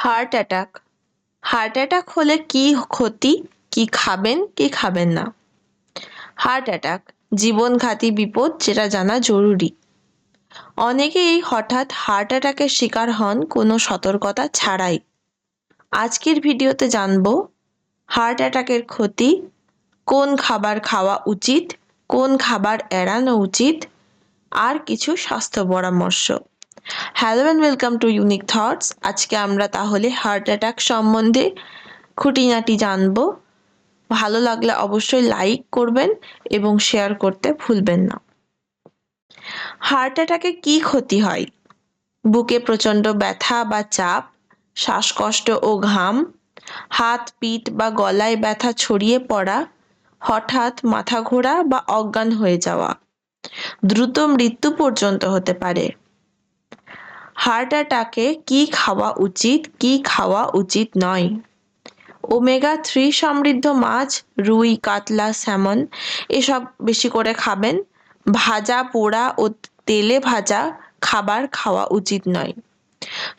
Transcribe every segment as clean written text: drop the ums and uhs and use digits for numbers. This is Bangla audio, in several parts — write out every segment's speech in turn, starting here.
Heart attack. হার্ট অ্যাটাক হলে কি ক্ষতি, কি খাবেন কি খাবেন না। হার্ট অ্যাটাক জীবনঘাতী বিপদ, যেটা জানা জরুরি। অনেকেই হঠাৎ হার্ট অ্যাটাকের শিকার হন কোনো সতর্কতা ছাড়াই। আজকের ভিডিওতে জানবো হার্ট অ্যাটাকের ক্ষতি, কোন খাবার খাওয়া উচিত, কোন খাবার এড়ানো উচিত, আর কিছু স্বাস্থ্য পরামর্শ। Hello and welcome to unique thoughts. আজকে আমরা তাহলে হার্ট অ্যাটাক সম্বন্ধে খুঁটিনাটি জানবো। ভালো লাগলে অবশ্যই লাইক করবেন এবং শেয়ার করতে ভুলবেন না। হার্ট অ্যাটাকে কি ক্ষতি হয়? বুকে প্রচণ্ড ব্যথা বা চাপ, শ্বাসকষ্ট ও ঘাম, হাত পিঠ বা গলায় ব্যথা ছড়িয়ে পড়া, হঠাৎ মাথা ঘোরা বা অজ্ঞান হয়ে যাওয়া, দ্রুত মৃত্যু পর্যন্ত হতে পারে। হার্ট অ্যাটাকে কি খাওয়া উচিত, কি খাওয়া উচিত নয়? ওমেগা-3 সমৃদ্ধ মাছ, রুই, কাতলা, স্যামন এসব বেশি করে খাবেন। ভাজা, পোড়া ও তেলে ভাজা খাবার খাওয়া উচিত নয়।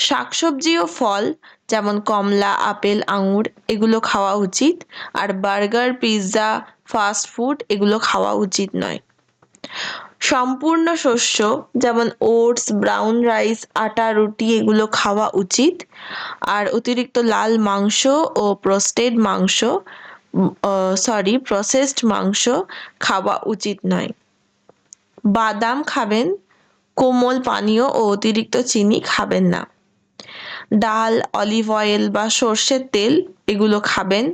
শাকসবজি ও ফল যেমন কমলা, আপেল, আঙুর এগুলো খাওয়া উচিত। আর বার্গার, পিৎজা, ফাস্ট ফুড এগুলো খাওয়া উচিত নয়। সম্পূর্ণ শস্য যেমন ওটস, ব্রাউন রাইস, আটা, রুটি এগুলো খাওয়া উচিত। আর অতিরিক্ত লাল মাংস ও প্রসেসড মাংস খাওয়া উচিত নয়। বাদাম খাবেন, কোমল পানীয় ও অতিরিক্ত চিনি খাবেন না। ডাল, অলিভ অয়েল বা সর্ষের তেল এগুলো খাবেন,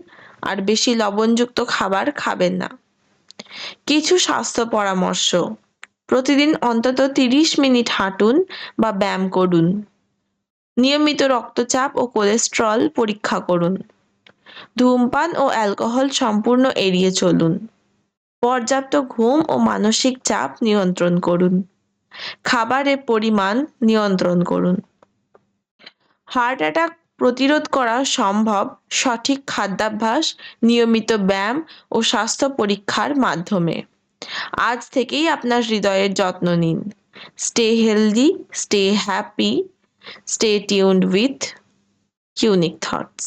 আর বেশি লবণযুক্ত খাবার খাবেন না। কিছু স্বাস্থ্য পরামর্শ: প্রতিদিন অন্তত 30 মিনিট হাঁটুন বা ব্যায়াম করুন। নিয়মিত রক্তচাপ ও কোলেস্টেরল পরীক্ষা করুন। ধূমপান ও অ্যালকোহল সম্পূর্ণ এড়িয়ে চলুন। পর্যাপ্ত ঘুম ও মানসিক চাপ নিয়ন্ত্রণ করুন। খাবারের পরিমাণ নিয়ন্ত্রণ করুন। হার্ট অ্যাটাক প্রতিরোধ করা সম্ভব সঠিক খাদ্যাভ্যাস, নিয়মিত ব্যায়াম ও স্বাস্থ্য পরীক্ষার মাধ্যমে। আজ থেকেই আপনার হৃদয়ের যত্ন নিন। Stay healthy, stay happy, stay tuned with unique thoughts.